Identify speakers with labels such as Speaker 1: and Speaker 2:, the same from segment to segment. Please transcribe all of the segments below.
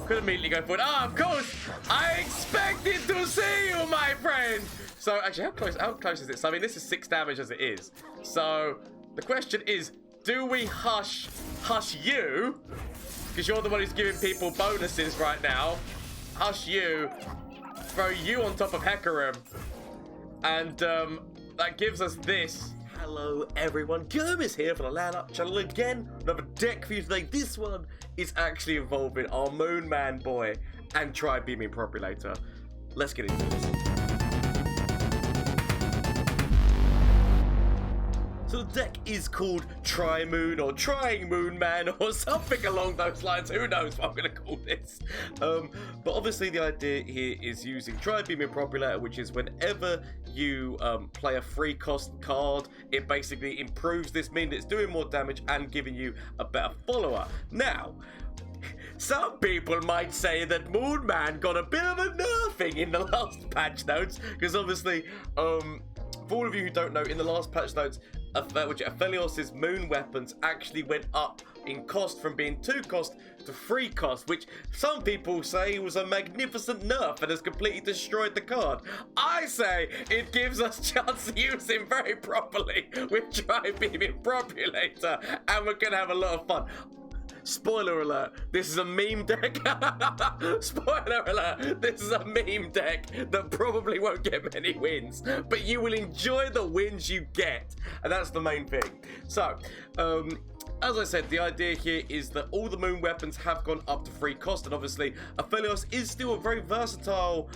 Speaker 1: could immediately go forward. Ah, of course, I expected to see you, my friend. So actually, how close is this? I mean, this is 6 damage as it is. So the question is, do we hush you? Because you're the one who's giving people bonuses right now. Hush you, throw you on top of Hecarim, and that gives us this. Hello everyone, Gomez here for the LAN Up channel again. Another deck for you today. This one is actually involving our Moon Man boy and Tri-beam Improbulator. Let's get into this. So the deck is called Tri-Moon or Trying Moon Man or something along those lines. Who knows what I'm going to call this? But obviously the idea here is using Tri-beam Improbulator, which is whenever you play a free cost card, it basically improves this, meaning it's doing more damage and giving you a better follower. Now, some people might say that Moon Man got a bit of a nerfing in the last patch notes, because obviously, for all of you who don't know, in the last patch notes, Aphelios' moon weapons actually went up in cost from being 2 cost to 3 cost, which some people say was a magnificent nerf and has completely destroyed the card. I say it gives us chance to use him very properly with Tri-beam Improbulator, and we're gonna have a lot of fun. Spoiler alert, this is a meme deck. Spoiler alert, this is a meme deck that probably won't get many wins, but you will enjoy the wins you get, and that's the main thing. So, as I said, the idea here is that all the moon weapons have gone up to 3 cost, and obviously Aphelios is still a very versatile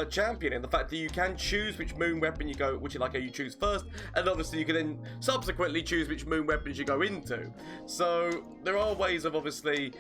Speaker 1: champion in the fact that you can choose which moon weapon you go, you choose first, and obviously you can then subsequently choose which moon weapons you go into. So there are ways of obviously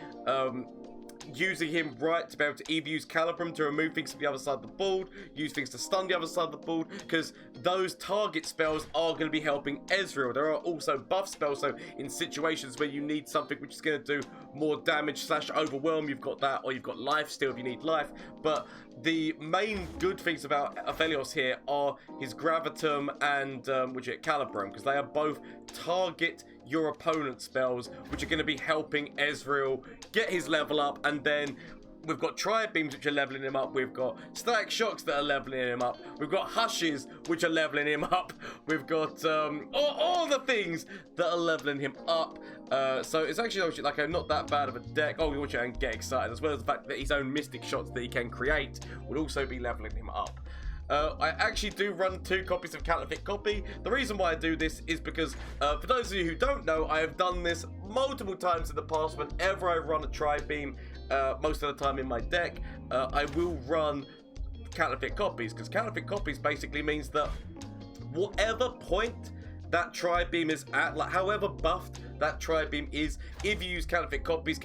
Speaker 1: using him right to be able to either use Calibrum to remove things from the other side of the board, use things to stun the other side of the board, because those target spells are going to be helping Ezreal. There are also buff spells, so in situations where you need something which is going to do more damage / overwhelm, you've got that, or you've got life still if you need life. But the main good things about Aphelios here are his Gravitum and Calibrum, because they are both target your opponent's spells, which are going to be helping Ezreal get his level up. And then we've got Tri-beams, which are leveling him up. We've got Static Shocks that are leveling him up. We've got Hushes, which are leveling him up. We've got all the things that are leveling him up. So it's actually like not that bad of a deck. Oh, we watch it and get excited, as well as the fact that his own Mystic Shots that he can create will also be leveling him up. I actually do run 2 copies of Counterfeit Copy. The reason why I do this is because, for those of you who don't know, I have done this multiple times in the past. Whenever I run a Tri-beam, most of the time in my deck, I will run Counterfeit Copies, because Counterfeit Copies basically means that whatever point that Tri-beam is at, like however buffed that Tri-beam is, if you use Counterfeit Copies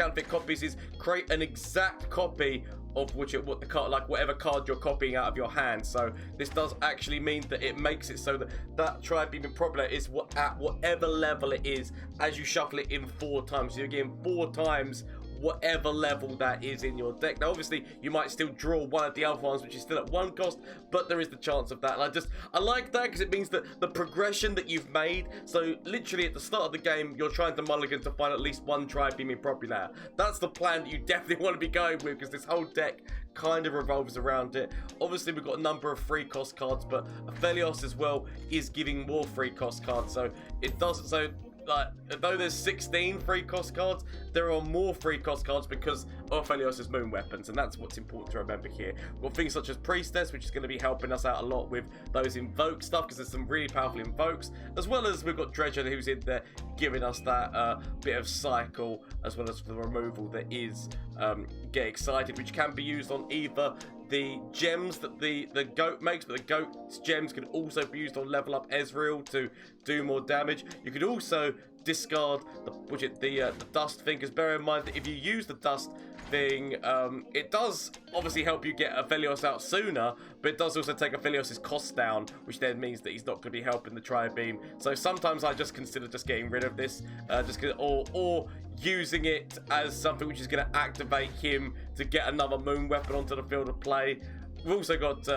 Speaker 1: is create an exact copy of whatever card you're copying out of your hand. So this does actually mean that it makes it so that that Tri-beam Improbulator is at whatever level it is as you shuffle it in 4 times. So you're getting 4 times whatever level that is in your deck. Now obviously you might still draw one of the other ones which is still at 1 cost, but there is the chance of that, and I like that because it means that the progression that you've made, so literally at the start of the game you're trying to mulligan to find at least 1 Tri-beam Improbulator. That's the plan that you definitely want to be going with, because this whole deck kind of revolves around it. Obviously we've got a number of free cost cards, but Aphelios as well is giving more free cost cards, so it doesn't, so like, though there's 16 free cost cards, there are more free cost cards because of Aphelios' moon weapons, and that's what's important to remember here. We've got things such as Priestess, which is going to be helping us out a lot with those invoke stuff, because there's some really powerful invokes, as well as we've got Dredger, who's in there giving us that bit of cycle, as well as the removal that is Get Excited, which can be used on either the gems that the goat makes, but the goat's gems can also be used on level up Ezreal to do more damage. You could also discard the dust thing, because bear in mind that if you use the dust thing, it does obviously help you get Aphelios out sooner, but it does also take Aphelios' cost down, which then means that he's not going to be helping the Tri-beam. So sometimes I just consider just getting rid of this, or using it as something which is going to activate him to get another moon weapon onto the field of play. We've also got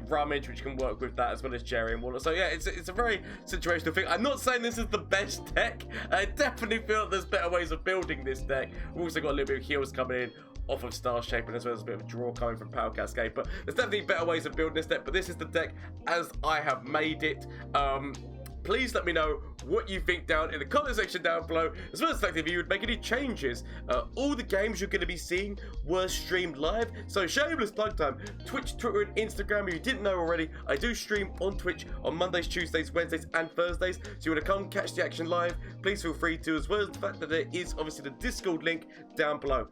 Speaker 1: Rummage, which can work with that, as well as Jerry and Water. So yeah, it's a very situational thing. I'm not saying this is the best deck. I definitely feel that there's better ways of building this deck. We've also got a little bit of heals coming in. off of Star Shaping, as well as a bit of a draw coming from Power Cascade. But there's definitely better ways of building this deck, but this is the deck as I have made it. Please let me know what you think down in the comment section down below, as well as the fact if you would make any changes. All the games you're going to be seeing were streamed live, so shameless plug time. Twitch, Twitter, and Instagram. If you didn't know already, I do stream on Twitch on Mondays, Tuesdays, Wednesdays, and Thursdays. So you want to come catch the action live, please feel free to, as well as the fact that there is obviously the Discord link down below.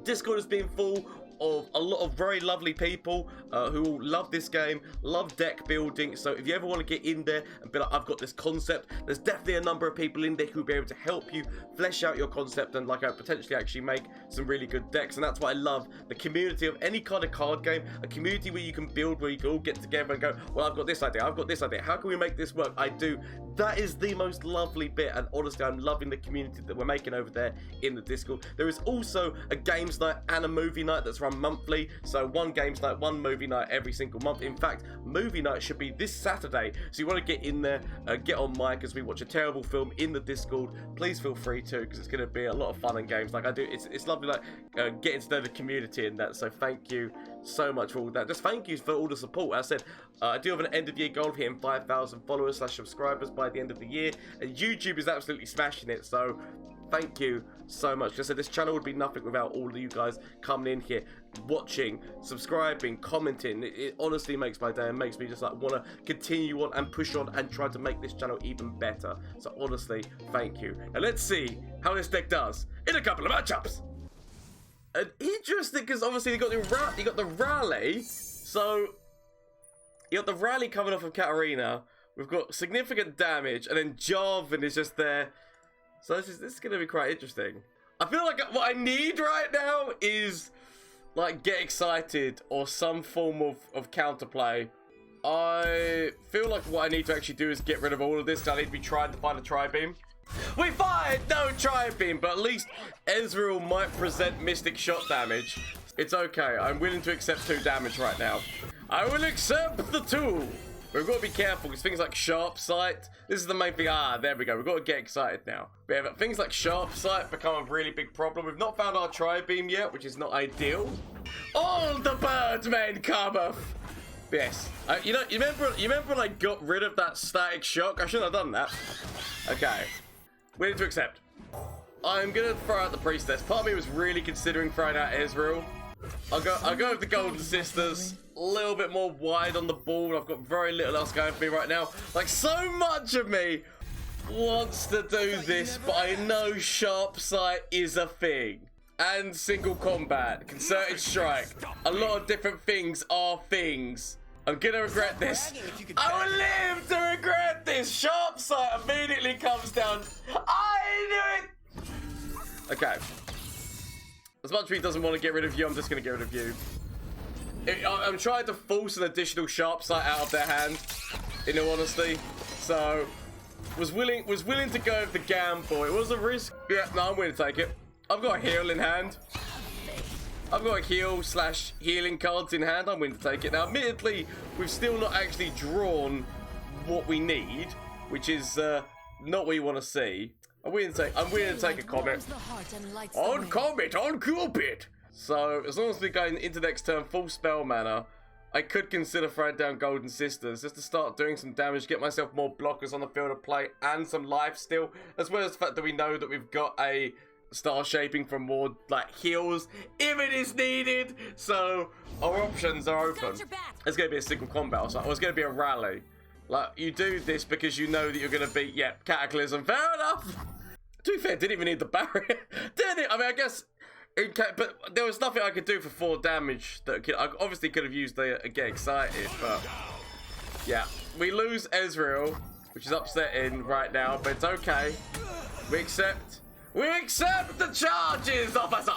Speaker 1: Discord has been full of a lot of very lovely people who love this game, love deck building. So if you ever want to get in there and be like, I've got this concept, there's definitely a number of people in there who'll be able to help you flesh out your concept and potentially actually make some really good decks. And that's why I love the community of any kind of card game, a community where you can build, where you can all get together and go, well, I've got this idea, I've got this idea, how can we make this work? I do. That is the most lovely bit, and honestly, I'm loving the community that we're making over there in the Discord. There is also a games night and a movie night that's run monthly, so one games night, one movie night every single month. In fact, movie night should be this Saturday, so you want to get in there, get on mic as we watch a terrible film in the Discord. Please feel free to, because it's going to be a lot of fun and games like I do. It's lovely, getting to know the community and that, so thank you so much for all that. Just thank you for all the support. As I said, I do have an end of year goal of hitting 5,000 followers / subscribers by the end of the year, and YouTube is absolutely smashing it, so thank you so much. Just said, this channel would be nothing without all of you guys coming in here, watching, subscribing, commenting. It honestly makes my day and makes me just want to continue on and push on and try to make this channel even better. So honestly, thank you. And let's see how this deck does in a couple of matchups. And interesting, because obviously you got the rally, so you got the rally coming off of Katarina. We've got significant damage, and then Jarvan is just there. So this is going to be quite interesting. I feel like what I need right now is get excited or some form of counterplay. I feel like what I need to actually do is get rid of all of this. I need to be trying to find a Tri-beam. We fired no Tri-beam, but at least Ezreal might present Mystic Shot damage. It's okay. I'm willing to accept 2 damage right now. I will accept the 2. We've got to be careful because things like Sharp Sight, this is the main thing. There we go. We've got to get excited now. But yeah, things like Sharp Sight become a really big problem. We've not found our Tri-beam yet, which is not ideal. All the birdmen cometh. Yes. You remember when I got rid of that static shock? I shouldn't have done that. Okay. We need to accept. I'm going to throw out the Priestess. Part of me was really considering throwing out Ezreal. I'll go with the Golden Sisters. A little bit more wide on the board. I've got very little else going for me right now. So much of me wants to do this, but I know Sharp Sight is a thing. And single combat, concerted strike. A lot of different things are things. I'm gonna regret this. I will live to regret this. Sharp Sight immediately comes down. I knew it. Okay. As much as he doesn't want to get rid of you, I'm just gonna get rid of you. I'm trying to force an additional Sharp Sight out of their hand, in all honesty. So, was willing to go with the gamble. It was a risk. Yeah, no, I'm willing to take it. I've got a heal in hand. I've got a heal/healing cards in hand. I'm willing to take it. Now, admittedly, we've still not actually drawn what we need, which is not what you want to see. I'm willing to take a Comet. On Comet, on Cupid! So, as long as we're going into the next turn full spell mana, I could consider throwing down Golden Sisters just to start doing some damage, get myself more blockers on the field of play and some life still, as well as the fact that we know that we've got a Star Shaping for more heals if it is needed. So our options are open. It's going to be a single combat or something. Or it's going to be a rally. You do this because you know that you're going to beat, Cataclysm. Fair enough. To be fair, didn't even need the barrier. Did it? I mean, I guess... but there was nothing I could do for 4 damage. I obviously could have used the get excited, but... yeah. We lose Ezreal, which is upsetting right now, but it's okay. We accept the charges, officer!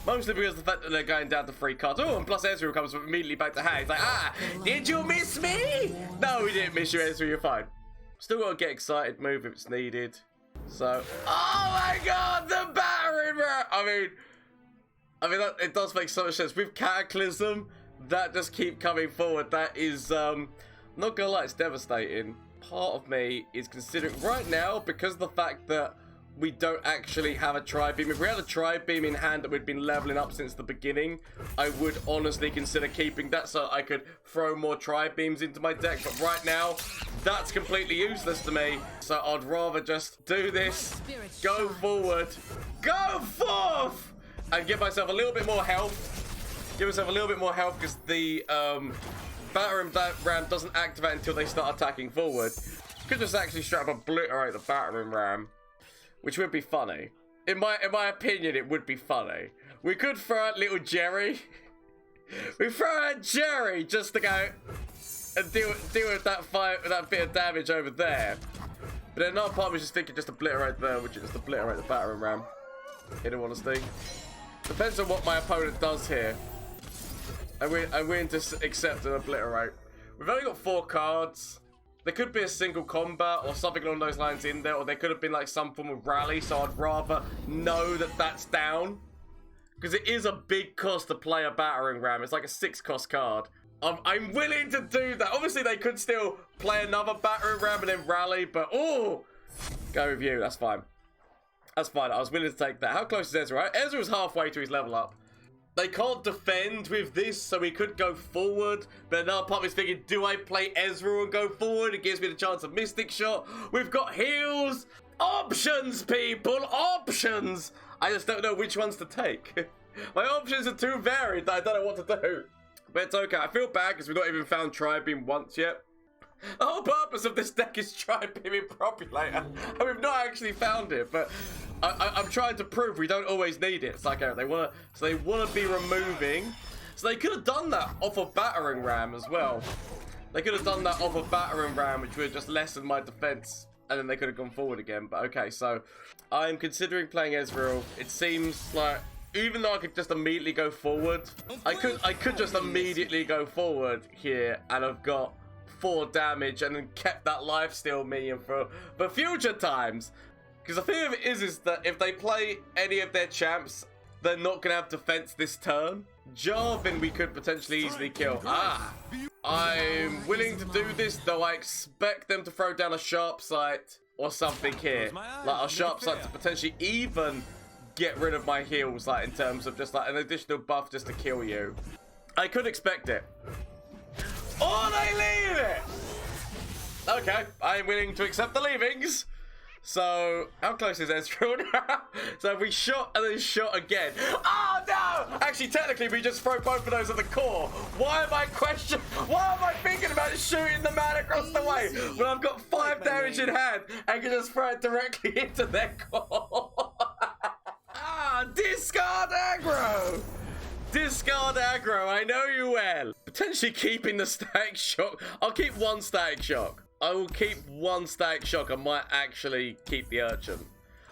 Speaker 1: Mostly because of the fact that they're going down to 3 cards. Oh, and plus Ezreal comes immediately back to hand. It's did you miss me? No, we didn't miss you, Ezreal, you're fine. Still got to get excited move if it's needed. So, oh my god, the Baron! I mean, it does make so much sense. With Cataclysm, that just keep coming forward. That is, not gonna lie, it's devastating. Part of me is considering right now, because of the fact that we don't actually have a Tri-beam. If we had a Tri-beam in hand that we'd been leveling up since the beginning, I would honestly consider keeping that so I could throw more Tri-beams into my deck. But right now, that's completely useless to me. So I'd rather just do this, go forward, go forth, and give myself a little bit more health. Give myself a little bit more health because the battering ram doesn't activate until they start attacking forward. Could just actually straight up obliterate the battering ram, which would be funny. In my opinion, it would be funny. We could throw out little Jerry. We throw out Jerry just to go and deal with that fight, that bit of damage over there. But then another part was just thinking just obliterate there, which is just obliterate the battering ram. In all honesty, depends on what my opponent does here. I'm willing to accept and obliterate. We've only got 4 cards. There could be a single combat or something along those lines in there, or there could have been like some form of rally, so I'd rather know that that's down. Because it is a big cost to play a battering ram. It's like a 6 cost card. I'm willing to do that. Obviously, they could still play another battering ram and then rally, but oh! Go with you, that's fine. That's fine, I was willing to take that. How close is Ezra? Ezra's halfway to his level up. They can't defend with this, so we could go forward. But another part is thinking, do I play Ezreal and go forward? It gives me the chance of Mystic Shot. We've got heals. Options, people. Options. I just don't know which ones to take. My options are too varied that I don't know what to do. But it's okay. I feel bad because we've not even found Tri-beam once yet. The whole purpose of this deck is Tri-beam Improbulator. And we've not actually found it, but I'm trying to prove we don't always need it. It's like they wanna be removing. So they could have done that off a battering ram as well. They could have done that off a battering ram, which would just lessen my defense, and then they could have gone forward again. But okay, so I'm considering playing Ezreal. It seems like even though I could just immediately go forward, I could just immediately go forward here, and I've got 4 damage and then kept that lifesteal minion for future times. Because the thing of it is that if they play any of their champs, they're not going to have defense this turn. Jarvan we could potentially easily kill. I'm willing to do this, though I expect them to throw down a sharp sight or something here. Like a sharp sight to potentially even get rid of my heals, like in terms of just like an additional buff just to kill you. I could expect it. Or they leave it! Okay, I'm willing to accept the leavings. So, how close is Ezreal now? So if we shot and then shot again. Oh no! Actually, technically, we just throw both of those at the core. Why am I thinking about shooting the man across the way when I've got 5 damage in hand and can just throw it directly into their core? Discard Aggro! Discard Aggro, I know you well. Potentially keeping the Static Shock. I'll keep 1 Static Shock. I will keep 1 Static Shock. I might actually keep the Urchin.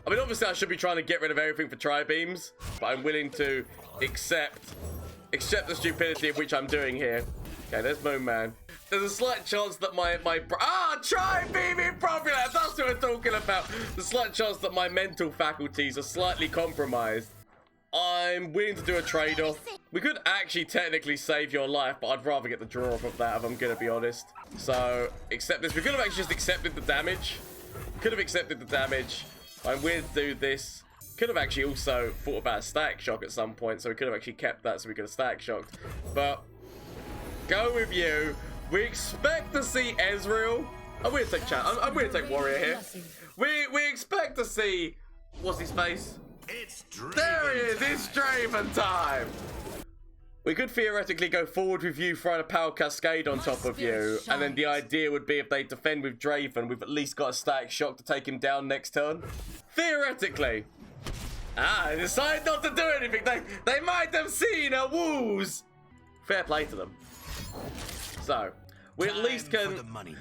Speaker 1: I mean, obviously, I should be trying to get rid of everything for Tri-beams, but I'm willing to accept the stupidity of which I'm doing here. Okay, there's Moon Man. There's a slight chance that Tri-beam Improbulator! That's what we're talking about. There's a slight chance that my mental faculties are slightly compromised. I'm willing to do a trade-off. We could actually technically save your life, but I'd rather get the draw off of that if I'm going to be honest. So, accept this. We could have actually just accepted the damage. Could have accepted the damage. I'm willing to do this. Could have actually also thought about a Static Shock at some point, so we could have actually kept that so we could have Static Shocked. But, go with you. We expect to see Ezreal. I'm going to take chat. I'm going to take Warrior here. We expect to see... What's his face? There he is, it's Draven time! We could theoretically go forward with you throwing a Power Cascade on top of you, and then the idea would be if they defend with Draven, we've at least got a Static Shock to take him down next turn. Theoretically. They decided not to do anything. They might have seen a woos. Fair play to them. So, we at least can...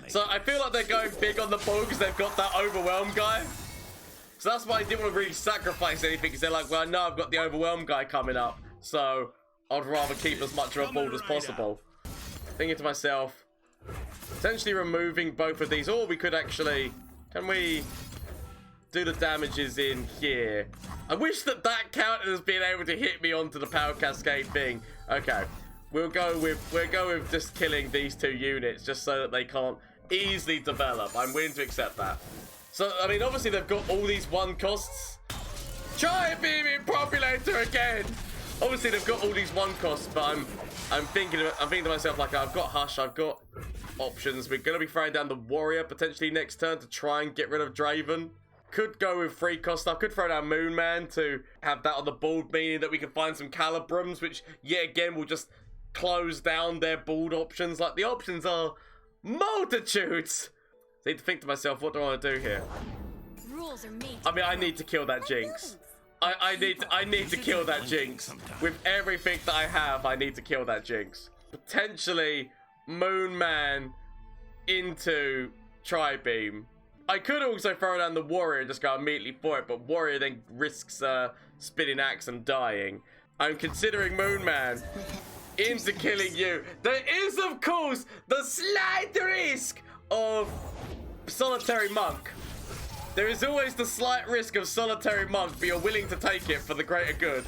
Speaker 1: So I feel like they're going big on the ball because they've got that Overwhelm guy. So that's why I didn't want to really sacrifice anything, because they're like, well, I know I've got the Overwhelm guy coming up, so I'd rather keep as much of a board as possible. Thinking to myself, potentially removing both of these, or we could actually, can we do the damages in here? I wish that counted as being able to hit me onto the Power Cascade thing. Okay, we'll go with just killing these 2 units, just so that they can't easily develop. I'm willing to accept that. So, I mean, obviously they've got all these 1 costs. Tri-beam Improbulator again! Obviously they've got all these 1 costs, but I'm thinking to myself, like, I've got Hush, I've got options. We're going to be throwing down the Warrior potentially next turn to try and get rid of Draven. Could go with 3 cost stuff. Could throw down Moon Man to have that on the board, meaning that we can find some Calibrums, which, yet again, will just close down their board options. Like, the options are multitudes. I need to think to myself, what do I want to do here?
Speaker 2: Rules are made.
Speaker 1: I mean, I need to kill that Jinx. I need to kill that Jinx. With everything that I have, I need to kill that Jinx. Potentially Moon Man into Tri-beam. I could also throw down the Warrior and just go immediately for it, but Warrior then risks spinning axe and dying. I'm considering Moon Man into killing you. There is, of course, the slight risk of Solitary Monk. There is always the slight risk of Solitary Monk, but you're willing to take it for the greater good.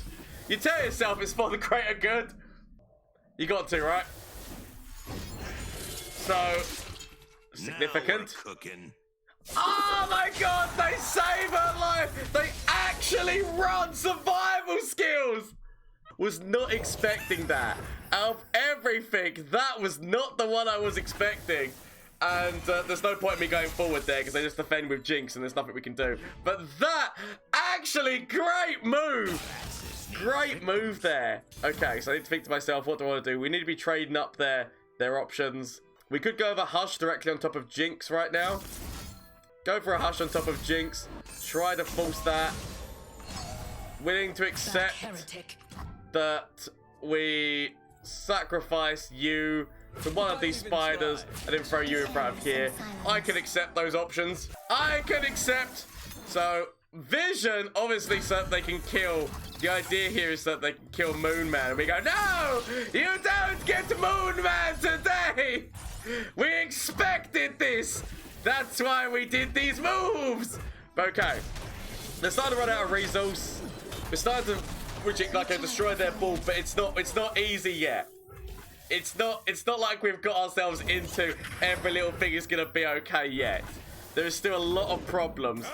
Speaker 1: You tell yourself it's for the greater good. You got to, right? So, significant. Oh my god, they save her life! They actually run survival skills! Was not expecting that. Out of everything, that was not the one I was expecting. And there's no point in me going forward there because they just defend with Jinx and there's nothing we can do. But that, actually, great move! Great move there. Okay, so I need to think to myself, what do I want to do? We need to be trading up their options. We could go with a Hush directly on top of Jinx right now. Go for a Hush on top of Jinx. Try to force that. Willing to accept that we sacrifice you to one of these spiders and then throw you in front of here. I can accept those options. I can accept. So, Vision, obviously, so that they can kill. The idea here is that they can kill Moon Man. And we go, no! You don't get Moon Man today! We expected this! That's why we did these moves! Okay. They're starting to run out of resource. We're starting to destroy their ball, but it's not easy yet. It's not like we've got ourselves into every little thing is gonna be okay yet. There's still a lot of problems.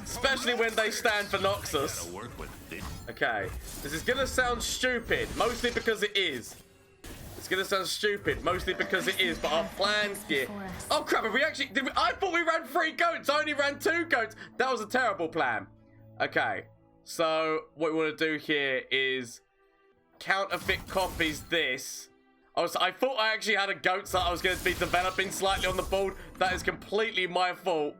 Speaker 1: Especially when they stand for Noxus. Okay. This is gonna sound stupid, mostly because it is. It's gonna sound stupid, mostly because it is, but our plan here... Oh crap, have we actually... I thought we ran 3 goats, I only ran 2 goats. That was a terrible plan. Okay. So, what we want to do here is counterfeit copies this. I thought I actually had a goat that I was going to be developing slightly on the board. That is completely my fault.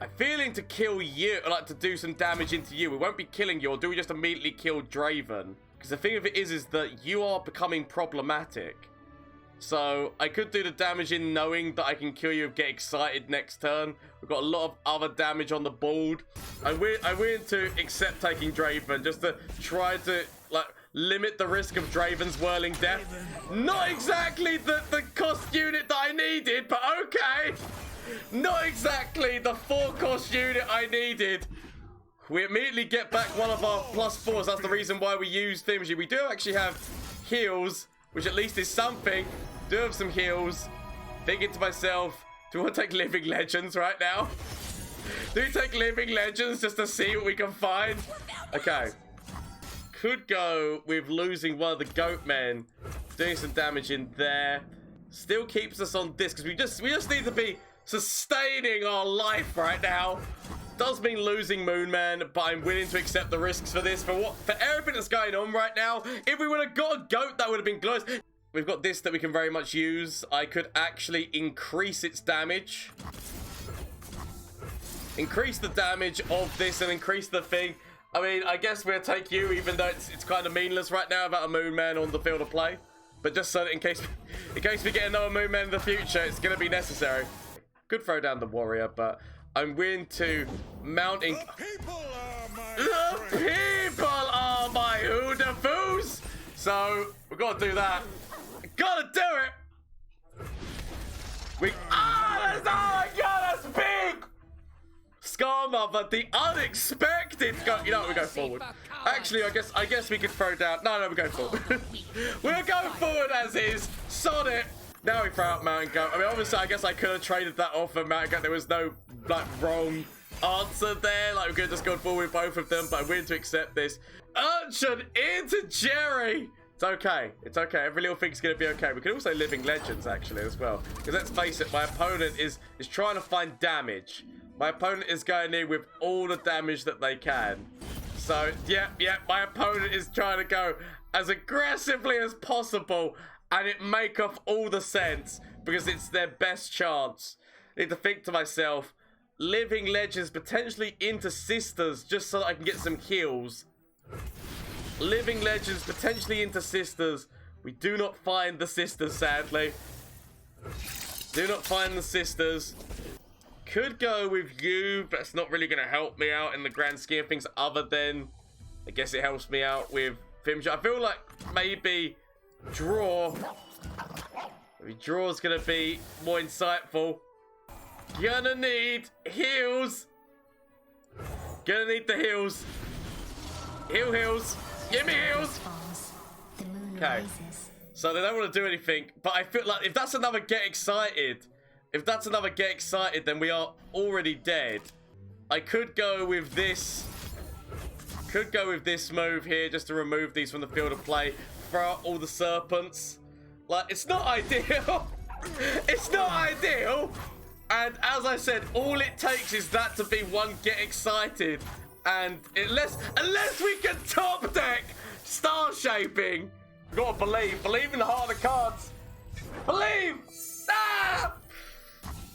Speaker 1: I'm feeling to kill you, like to do some damage into you. We won't be killing you, or do we just immediately kill Draven? Because the thing of it is that you are becoming problematic. So I could do the damage in knowing that I can kill you and get excited next turn. We've got a lot of other damage on the board. I'm willing to accept taking Draven just to try to like limit the risk of Draven's whirling death. Not exactly the cost unit that I needed, but okay. Not exactly the 4 cost unit I needed. We immediately get back one of our +4s. That's the reason why we use Thimsy. We do actually have heals, which at least is something. Do have some heals. Thinking to myself, do we want to take Living Legends right now? Do we take Living Legends just to see what we can find? Okay. Could go with losing one of the goat men. Doing some damage in there. Still keeps us on this, because we just need to be sustaining our life right now. Does mean losing Moon Man, but I'm willing to accept the risks for this. For everything that's going on right now. If we would have got a goat, that would have been glorious. We've got this that we can very much use. I could actually increase its damage. Increase the damage of this and increase the thing. I mean, I guess we'll take you, even though it's kind of meaningless right now about a Moon Man on the field of play. But just so that in case we get another Moon Man in the future, it's going to be necessary. Could throw down the Warrior, but I'm willing to mounting. The people are my hoodafoos. So we've got to do that. Gotta do it. Oh my god, that's big. Scarmother, the unexpected. You know what? We go forward. Actually, I guess we could throw down. No, we go forward. We'll go forward as is. Sod it. Now we throw out Mountain Goat. I mean, obviously, I guess I could have traded that off for Mountain Goat. There was no, like, wrong answer there. Like, we could have just gone forward with both of them, but I'm willing to accept this. Urchin into Jerry. It's okay. It's okay. Every little thing's going to be okay. We can also Living Legends, actually, as well. Because let's face it, my opponent is trying to find damage. My opponent is going in with all the damage that they can. So, yeah, my opponent is trying to go as aggressively as possible, and it make off all the sense because it's their best chance. I need to think to myself, Living Legends potentially into Sisters just so that I can get some kills. Living Legends potentially into Sisters. We do not find the Sisters, sadly. Do not find the Sisters. Could go with you, but it's not really going to help me out in the grand scheme of things other than, I guess it helps me out with Fimja. I feel like maybe draw. Maybe draw is going to be more insightful. Gonna need heals. Gonna need the heals. Heals. Give me heals. Okay. So they don't want to do anything, but I feel like if that's another get excited, then we are already dead. I could go with this. Could go with this move here just to remove these from the field of play. Throw out all the serpents. Like, it's not ideal. It's not ideal. And as I said, all it takes is that to be one get excited. And unless we can top deck star shaping, you gotta believe in the heart of the cards. Believe. Ah!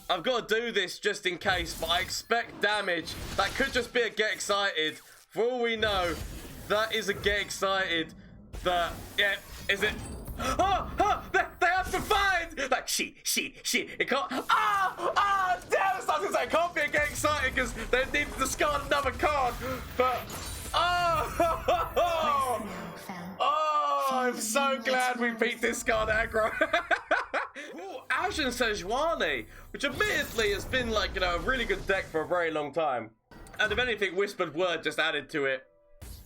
Speaker 1: I've got to do this just in case, but I expect damage. That could just be a get excited. For all we know, that is a get excited. Yeah, is it? They have to find. Like shit. It can't. Damn! I was gonna say it can't be a get excited because they need to discard another card. But I'm so glad we beat Discard Aggro. Ooh, Ashe Sej, which admittedly has been like, you know, a really good deck for a very long time. And if anything, Whispered Word just added to it.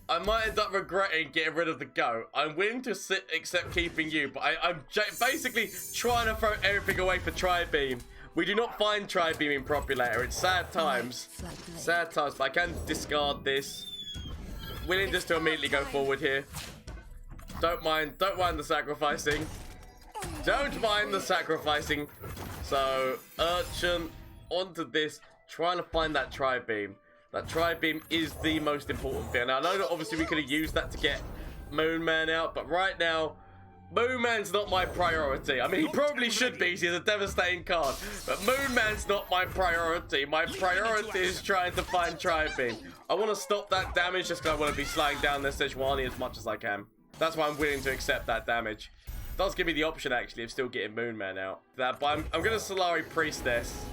Speaker 1: I might end up regretting getting rid of the goat. I'm willing to accept keeping you, but I'm basically trying to throw everything away for Tri-beam. We do not find Tri-beam Improbulator. It's sad times. Sad times, but I can discard this. Willing just to immediately go forward here. Don't mind the sacrificing. Don't mind the sacrificing. So, Urchin onto this, trying to find that Tri-beam. That Tri-beam is the most important thing. Now, I know that obviously we could have used that to get Moonman out, but right now, Moonman's not my priority. I mean, he probably should be. He's a devastating card, but Moonman's not my priority. My priority is trying to find Tri-beam. I want to stop that damage just because I want to be slowing down this Sejuani as much as I can. That's why I'm willing to accept that damage. It does give me the option, actually, of still getting Moonman out. But I'm going to Solari Priestess.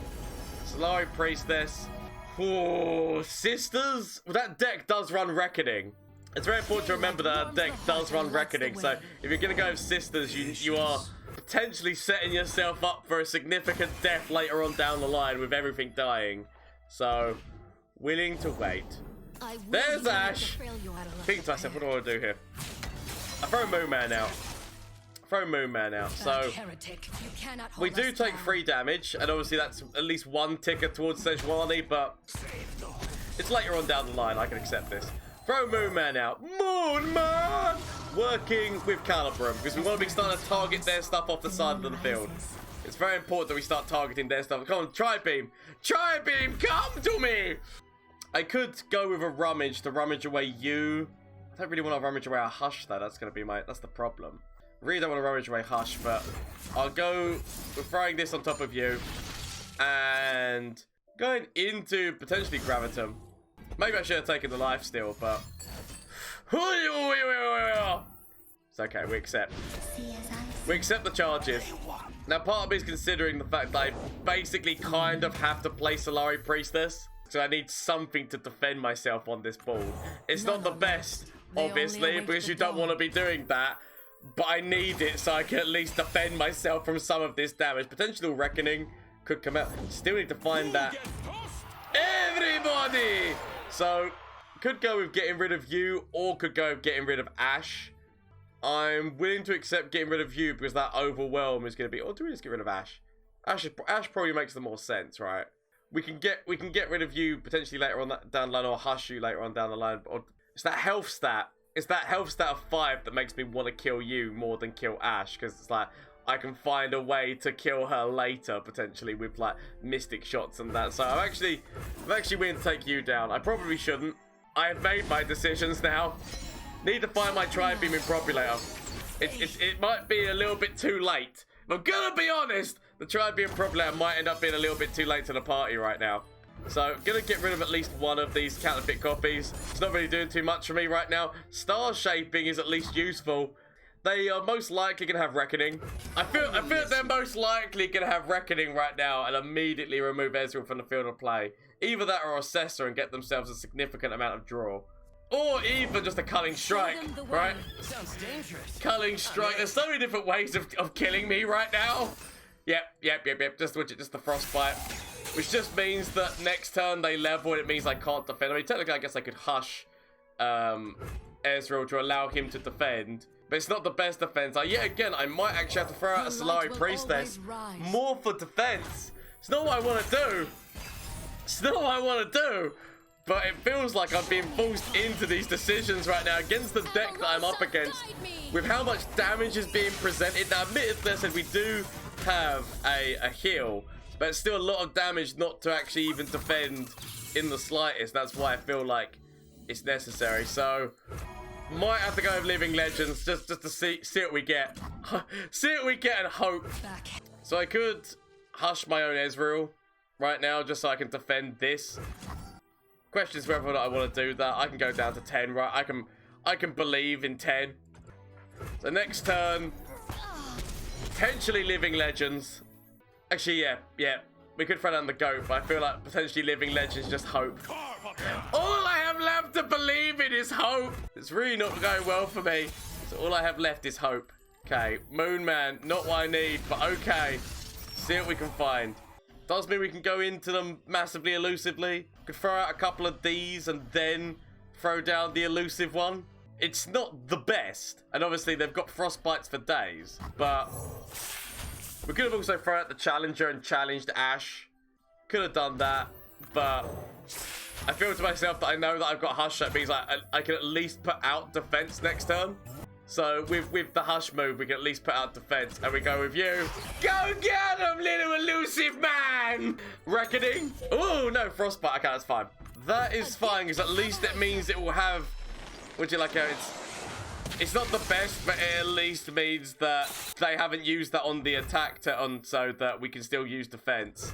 Speaker 1: Solari Priestess. Oh, Sisters? Well, that deck does run Reckoning. It's very important to remember that deck does run Reckoning. So if you're going to go with Sisters, you are potentially setting yourself up for a significant death later on down the line with everything dying. So, willing to wait. There's Ashe. Think to myself, what do I want to do here? I throw Moonman out. So we do take 3 damage, and obviously that's at least 1 ticker towards Sejuani, but it's later on down the line. I can accept this. Throw Moonman out. Moonman! Working with Calibrum, because we want to be starting to target their stuff off the side of the field. It's very important that we start targeting their stuff. Come on, Tri-beam! Tri-beam, come to me! I could go with a rummage to rummage away you. I don't really want to rummage away a Hush, though. That's the problem. I really don't want to rummage away Hush, but I'll go with throwing this on top of you and going into potentially Gravitum. Maybe I should have taken the lifesteal, but it's okay. We accept. We accept the charges. Now, part of me is considering the fact that I basically kind of have to play Solari Priestess, so I need something to defend myself on this board. It's not the best, obviously, because you don't want to be doing that. But I need it so I can at least defend myself from some of this damage. Potential Reckoning could come out. Still need to find that. Everybody! So, could go with getting rid of you, or could go with getting rid of Ashe. I'm willing to accept getting rid of you because that overwhelm is going to be... Or do we just get rid of Ashe? Ashe probably makes the more sense, right? We can get rid of you potentially later on down the line, or hush you later on down the line. Or it's that health stat. It's that health stat of 5 that makes me want to kill you more than kill Ashe, because it's like I can find a way to kill her later potentially with like mystic shots and that. So I'm actually willing to take you down. I probably shouldn't. I have made my decisions now. Need to find my Tri-beam Improbulator. It might be a little bit too late. If I'm gonna be honest, the Tri-beam Improbulator might end up being a little bit too late to the party right now. So I'm gonna get rid of at least one of these counterfeit copies. It's not really doing too much for me right now. Star shaping is at least useful. They are most likely gonna have Reckoning. I feel they're most likely gonna have Reckoning right now and immediately remove Ezreal from the field of play. Either that or Assessor and get themselves a significant amount of draw. Or even just a Culling Strike, right?
Speaker 3: Sounds dangerous.
Speaker 1: Culling Strike. There's so many different ways of killing me right now. Yep. Just the Frostbite. Which just means that next turn they level and it means I can't defend. I mean, technically I guess I could hush Ezreal to allow him to defend. But it's not the best defense. Yet again, I might actually have to throw out a Solari Priestess. More for defense. It's not what I want to do. It's not what I want to do. But it feels like I'm being forced into these decisions right now against the deck that I'm up against. With how much damage is being presented. Now, admittedly, I said we do have a heal. But it's still a lot of damage not to actually even defend in the slightest. That's why I feel like it's necessary. So, might have to go with Living Legends just to see what we get. See what we get and hope. So I could hush my own Ezreal right now just so I can defend this. Question is whether or not I want to do that. I can go down to 10, right? I can believe in 10. So next turn, potentially Living Legends. Actually, yeah. We could throw down the GOAT, but I feel like potentially Living Legends just hope. All I have left to believe in is hope. It's really not going well for me. So all I have left is hope. Okay, Moon Man, not what I need, but okay. See what we can find. Does mean we can go into them massively elusively. Could throw out a couple of these and then throw down the elusive one. It's not the best. And obviously they've got frostbites for days. But we could have also thrown out the challenger and challenged Ashe. Could have done that. But I feel to myself that I know that I've got Hush. That means I can at least put out defense next turn. So with the Hush move, we can at least put out defense. And we go with you. Go get him, little elusive man! Reckoning. Oh, no, Frostbite. Okay, that's fine. That is fine, because at least it means it will have... Would you like how it's not the best, but it at least means that they haven't used that on the attack so that we can still use defense.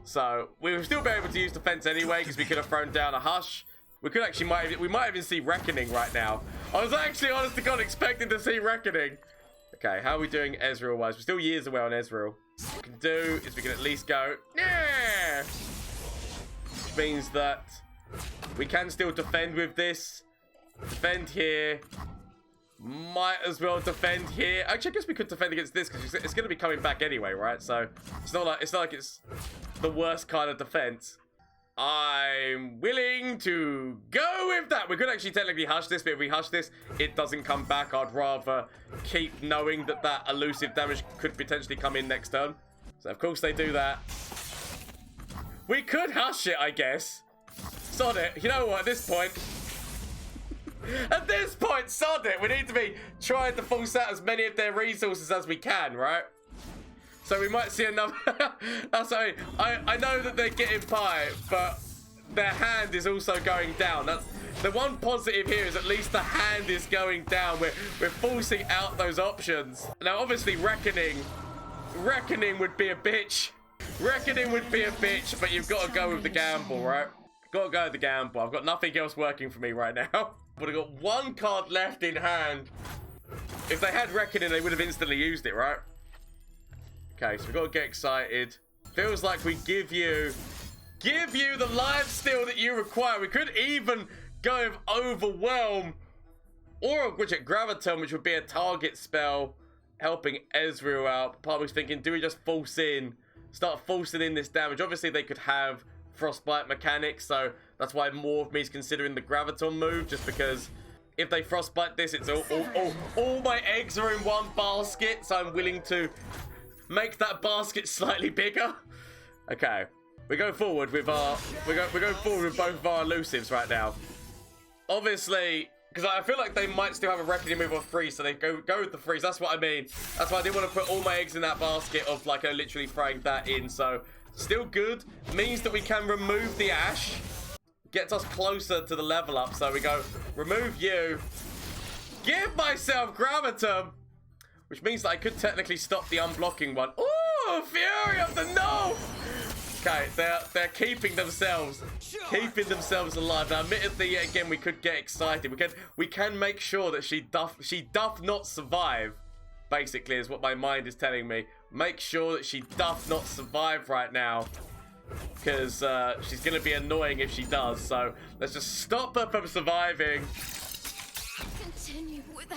Speaker 1: So we will still be able to use defense anyway, because we could have thrown down a Hush. We could actually we might even see Reckoning right now. I was actually, honest to God, expecting to see Reckoning. Okay, how are we doing Ezreal-wise? We're still years away on Ezreal. What we can do is we can at least go, yeah! Which means that we can still defend with this. Defend here. Might as well defend here. Actually, I guess we could defend against this because it's going to be coming back anyway, right? So it's not like it's the worst kind of defense. I'm willing to go with that. We could actually technically hush this, but if we hush this, it doesn't come back. I'd rather keep knowing that that elusive damage could potentially come in next turn. So of course they do that. We could hush it, I guess. Sod it. You know what? At this point, sod it. We need to be trying to force out as many of their resources as we can, right? So we might see another... That's what I know that they're getting pie, but their hand is also going down. That's the one positive here, is at least the hand is going down. We're forcing out those options. Now, obviously, Reckoning would be a bitch. Reckoning would be a bitch, but you've got to go with the gamble, right? Got to go with the gamble. I've got nothing else working for me right now. But I've got one card left in hand. If they had Reckoning, they would have instantly used it, right? Okay, so we've got to get excited. Feels like we give you the lifesteal that you require. We could even go with Overwhelm or Graviton, which would be a target spell, helping Ezreal out. Part of me's thinking, do we just start forcing in this damage? Obviously, they could have Frostbite mechanics, so that's why more of me is considering the Graviton move, just because if they frostbite this, it's all my eggs are in one basket, so I'm willing to make that basket slightly bigger. Okay, we go forward with our we're going forward with both of our elusives right now. Obviously, because I feel like they might still have a reckoning move on freeze, so they go with the freeze. That's what I mean. That's why I didn't want to put all my eggs in that basket of like literally throwing that in. So still good. Means that we can remove the Ashe. Gets us closer to the level up. So we go remove you. Give myself Gravitum, which means that I could technically stop the unblocking one. Ooh, Fury of the North. Okay, they're keeping themselves alive. Now, admittedly, yet again, we could get excited. We can make sure that she doth not survive. Basically, is what my mind is telling me. Make sure that she doth not survive right now, because she's gonna be annoying if she does. So let's just stop her from surviving.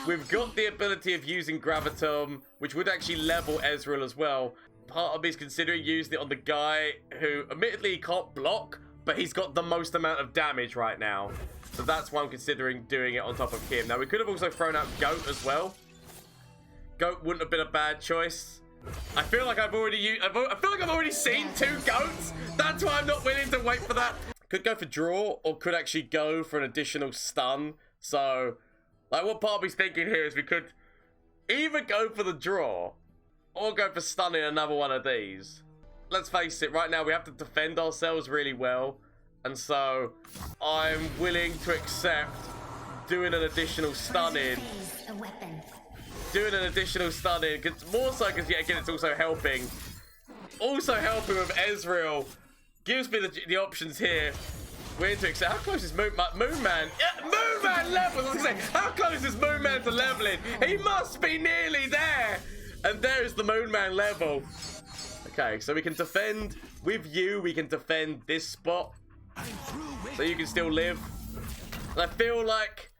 Speaker 1: We've got the ability of using Gravitum, which would actually level Ezreal as well. Part of me is considering using it on the guy who, admittedly, he can't block, but he's got the most amount of damage right now. So that's why I'm considering doing it on top of him. Now, we could have also thrown out Goat as well. Goat wouldn't have been a bad choice. I feel like I've already seen 2 Goats. That's why I'm not willing to wait for that. Could go for draw, or could actually go for an additional stun. So, like, what part of me's thinking here is we could either go for the draw, or go for stunning another one of these. Let's face it, right now we have to defend ourselves really well. And so I'm willing to accept doing an additional stunning. Doing an additional stunning. More so because, yet again, it's also helping. Also helping with Ezreal. Gives me the options here. We're into accept. How close is Moonman? Yeah, Moonman levels! I was gonna say, how close is Moonman to leveling? He must be nearly there! And there's the Moonman level. Okay, so we can defend with you. We can defend this spot, so you can still live. And I feel like,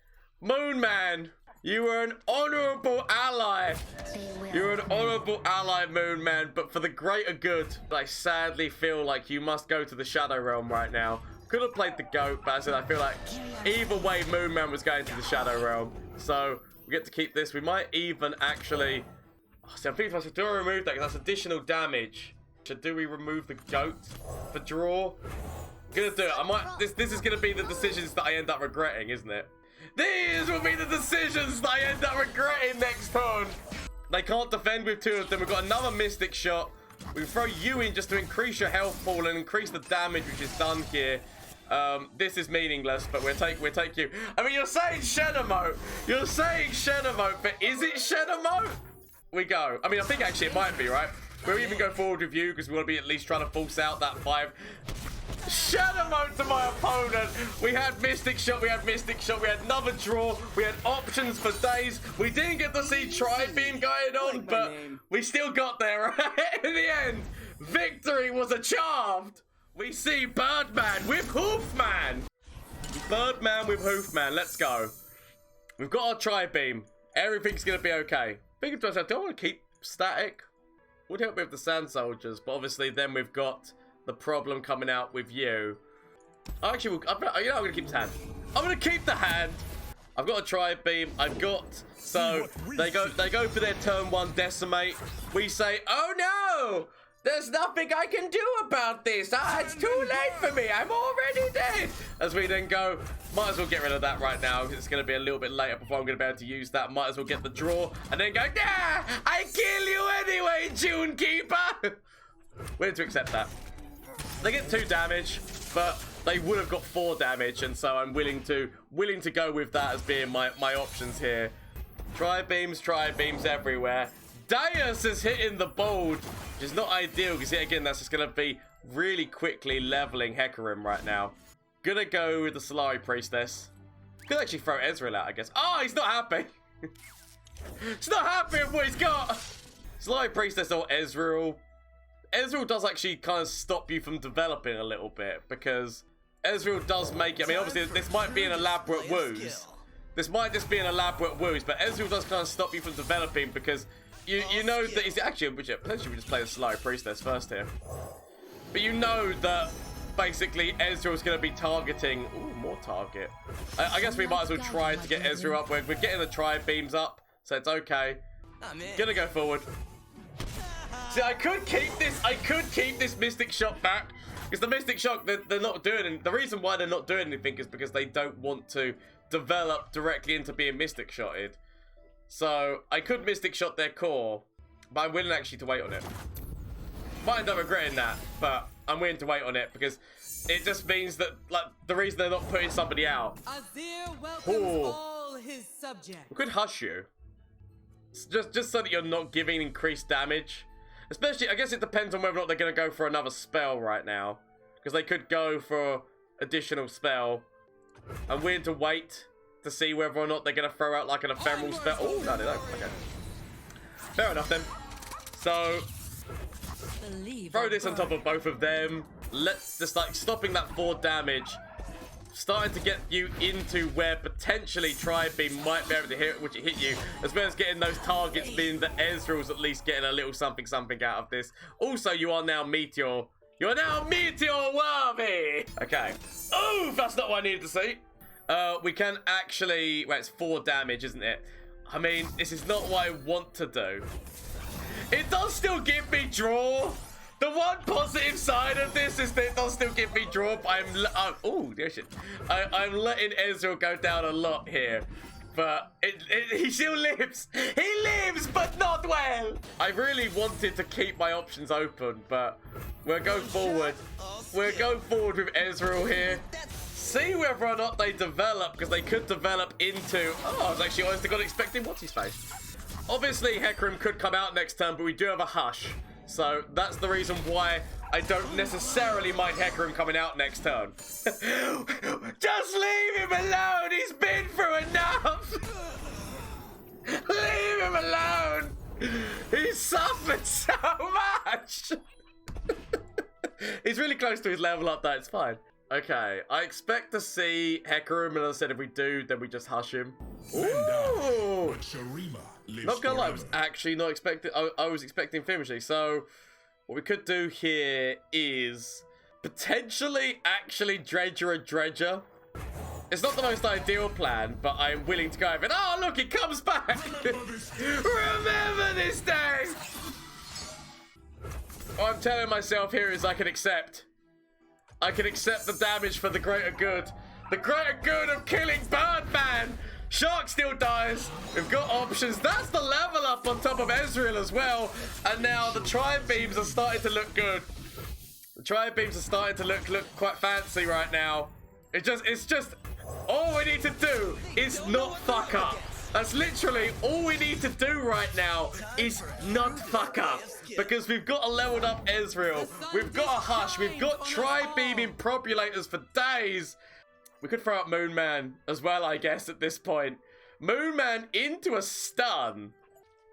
Speaker 1: Moonman, you were an honourable ally. You're an honourable ally, Moonman. But for the greater good, I sadly feel like you must go to the Shadow Realm right now. Could have played the Goat, but as I said, I feel like either way, Moonman was going to the Shadow Realm. So we get to keep this. We might even actually... See, I'm thinking if I should do I remove that, because that's additional damage. Do we remove the Goat for draw? I'm gonna do it. I might. This is gonna be the decisions that I end up regretting, isn't it? These will be the decisions that I end up regretting next turn. They can't defend with 2 of them. We've got another Mystic Shot. We can throw you in just to increase your health pool and increase the damage, which is done here. This is meaningless, but we'll take you. I mean, you're saying Shadow Mode. You're saying Shadow Mode, but is it Shadow Mode? We go. I mean, I think actually it might be, right? We'll even go forward with you because we want to be at least trying to force out that 5. Shadow Mode to my opponent. We had Mystic Shot, we had another draw, we had options for days. We didn't get to see Tri-beam going on, but we still got there, right? In the end, victory was achieved. We see Birdman with Hoofman. Birdman with Hoofman, let's go. We've got our Tri-beam. Everything's going to be okay. Thinking to myself, do I want to keep static? Would help me with the Sand Soldiers, but obviously then we've got the problem coming out with you. Actually, you know, I'm going to keep the hand. I'm going to keep the hand. I've got a Tri-beam. I've got... So, they go for their turn 1 Decimate. We say, oh no! There's nothing I can do about this. It's too late for me. I'm already dead. As we then go, might as well get rid of that right now. It's going to be a little bit later before I'm going to be able to use that. Might as well get the draw. And then go, nah, I kill you anyway, June Keeper. Willing to accept that. They get 2 damage, but they would have got 4 damage. And so I'm willing to go with that as being my options here. Tri-beams everywhere. Deus is hitting the board, which is not ideal because, yet again, that's just going to be really quickly leveling Hecarim right now. Gonna go with the Solari Priestess. Could actually throw Ezreal out, I guess. Oh, he's not happy. He's not happy with what he's got. Solari Priestess or Ezreal. Ezreal does actually kind of stop you from developing a little bit because Ezreal does make it. I mean, obviously, this might be an elaborate woos. This might just be an elaborate woos, but Ezreal does kind of stop you from developing because... You know that he's actually, potentially we just play the Solari Priestess first here. But you know that basically Ezreal's going to be targeting. Ooh, more target. I guess we might as well try to get Ezreal up. We're getting the Tri-beams up, so it's okay. Gonna go forward. See, I could keep this Mystic Shot back. Because the Mystic Shock, they're not doing it. The reason why they're not doing anything is because they don't want to develop directly into being Mystic Shotted. So, I could Mystic Shot their core, but I'm willing actually to wait on it. Might end up regretting that, but I'm willing to wait on it because it just means that, like, the reason they're not putting somebody out.
Speaker 3: Azir welcomes all his subjects.
Speaker 1: We could hush you. Just so that you're not giving increased damage. Especially, I guess it depends on whether or not they're going to go for another spell right now. Because they could go for additional spell. I'm willing to wait to see whether or not they're going to throw out like an ephemeral spell. Oh, no, they don't. Okay. Fair enough then. So, throw this on top of both of them. Let's just like stopping that 4 damage. Starting to get you into where potentially Tri-beam might be able to hit you, as well as getting those targets being that Ezreal's at least getting a little something out of this. Also, you are now Meteor. You're now Meteor worthy! Okay. Oh, that's not what I needed to see. We can actually... Well, it's 4 damage, isn't it? I mean, this is not what I want to do. It does still give me draw. The one positive side of this is that it does still give me draw, but oh, dear shit. I'm letting Ezreal go down a lot here. But he still lives. He lives, but not well. I really wanted to keep my options open, but we'll go forward. We'll go forward with Ezreal here. See whether or not they develop, because they could develop into... Oh, I was actually honest to God expecting what's his face. Obviously, Hecarim could come out next turn, but we do have a Hush. So that's the reason why I don't necessarily mind Hecarim coming out next turn. Just leave him alone! He's been through enough! Leave him alone! He's suffered so much! He's really close to his level up though, it's fine. Okay, I expect to see Hecarim, and as I said, if we do, then we just hush him. Ooh! Not gonna lie, I was actually not expecting. I was expecting Finishly. So, what we could do here is potentially actually Dredger a Dredger. It's not the most ideal plan, but I'm willing to go with it. Oh, look, it comes back! Remember this day! What I'm telling myself here is I can accept. I can accept the damage for the greater good. The greater good of killing Birdman! Shark still dies. We've got options. That's the level up on top of Ezreal as well. And now the Tri-beams are starting to look good. The Tri-beams are starting to look quite fancy right now. It's just all we need to do is not fuck up. That's literally all we need to do right now is not fuck up. Because we've got a leveled up Ezreal. We've got a Hush. We've got Tri-beam Improbulators for days. We could throw out Moonman as well, I guess, at this point. Moonman into a stun.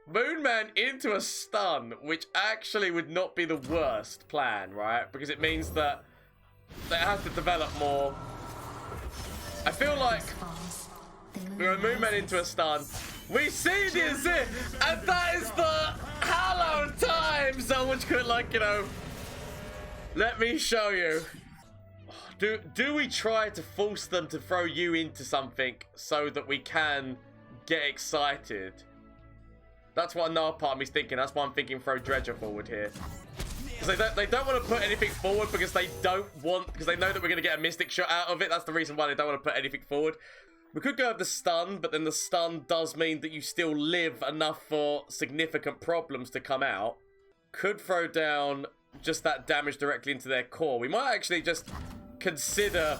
Speaker 1: Moonman into a stun, which actually would not be the worst plan, right? Because it means that they have to develop more. I feel like we're a Moonman into a stun. We see the Azir, and that is the hallowed time. Someone could, like, you know, let me show you. Do we try to force them to throw you into something so that we can get excited? That's what another part of me's thinking. That's why I'm thinking throw Dredger forward here. Because they don't want to put anything forward because they know that we're going to get a Mystic Shot out of it. That's the reason why they don't want to put anything forward. We could go with the stun, but then the stun does mean that you still live enough for significant problems to come out. Could throw down just that damage directly into their core. We might actually just consider,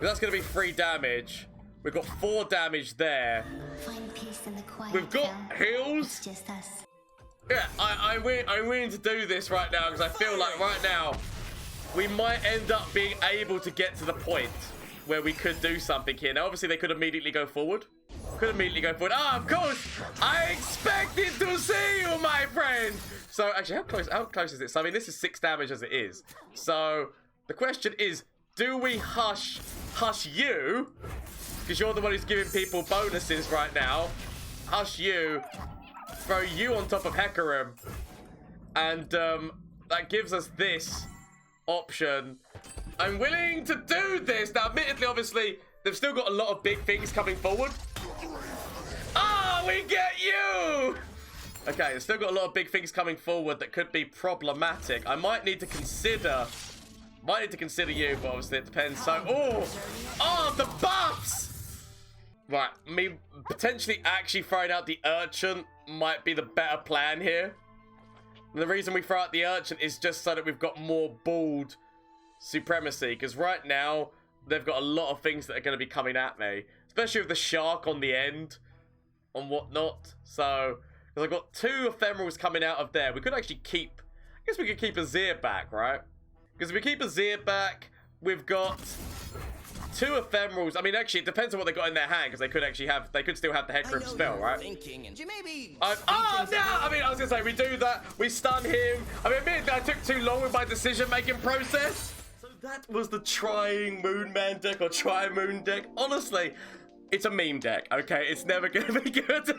Speaker 1: that's going to be 3 damage. We've got 4 damage there.
Speaker 4: Find peace in the quiet.
Speaker 1: We've got heals.
Speaker 4: It's just us.
Speaker 1: Yeah, I'm willing to do this right now because I feel like right now we might end up being able to get to the point where we could do something here. Now, obviously, they could immediately go forward. Ah, of course! I expected to see you, my friend! So, actually, how close is this? I mean, this is 6 damage as it is. So, the question is, do we hush you? Because you're the one who's giving people bonuses right now. Hush you. Throw you on top of Hecarim. And, that gives us this option. I'm willing to do this. Now, admittedly, obviously, they've still got a lot of big things coming forward. Oh, we get you! Okay, they've still got a lot of big things coming forward that could be problematic. I might need to consider you, but obviously it depends. So, oh, the buffs! Right, me potentially actually throwing out the Urchin might be the better plan here. The reason we throw out the Urchin is just so that we've got more bald supremacy, because right now they've got a lot of things that are going to be coming at me, especially with the shark on the end and whatnot. So, because I've got 2 ephemerals coming out of there, we could actually keep, I guess we could keep Azir back, right? Because if we keep Azir back, we've got 2 ephemerals. I mean, actually, it depends on what they got in their hand, because they could actually have, they could still have the Heck Rip spell, right? Oh, no! I mean, I was going to say, we do that, we stun him. I mean, admittedly, I took too long with my decision-making process. So that was the Trying Moon Man deck, or Tri-Moon deck. Honestly, it's a meme deck, okay? It's never going to be good.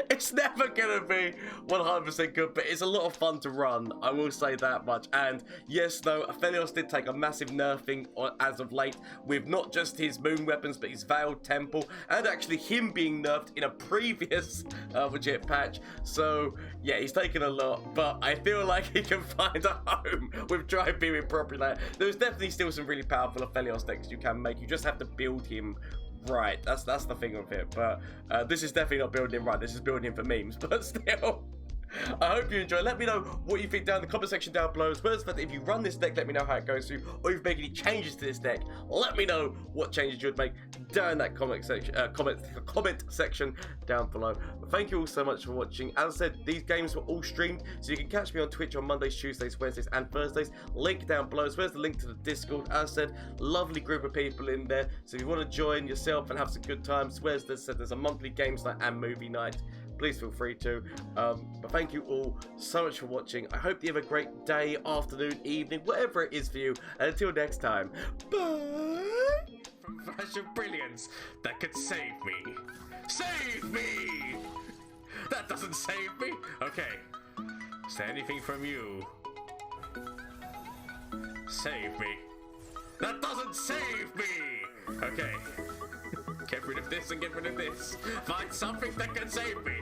Speaker 1: It's never going to be 100% good, but it's a lot of fun to run. I will say that much. And yes, though, Aphelios did take a massive nerfing as of late with not just his moon weapons, but his Veiled Temple, and actually him being nerfed in a previous legit patch. So, yeah, he's taken a lot, but I feel like he can find a home with Tri-beam Improbulator. There's definitely still some really powerful Aphelios decks you can make. You just have to build him right. That's the thing with it. But this is definitely not building him right. This is building him for memes. But still, I hope you enjoy. Let me know what you think down in the comment section down below. As well as that, if you run this deck, let me know how it goes through. Or if you make any changes to this deck, let me know what changes you would make down in that comment section down below. But thank you all so much for watching. As I said, these games were all streamed, so you can catch me on Twitch on Mondays, Tuesdays, Wednesdays, and Thursdays. Link down below, as well as the link to the Discord. As I said, lovely group of people in there. So if you want to join yourself and have some good times, whereas there's a monthly games night and movie night, please feel free to. But thank you all so much for watching. I hope you have a great day, afternoon, evening, whatever it is for you. And until next time, bye! From Flash of Brilliance that could save me. Save me! That doesn't save me. Okay. Is there anything from you? Save me. That doesn't save me! Okay. Get rid of this and get rid of this. Find something that can save me.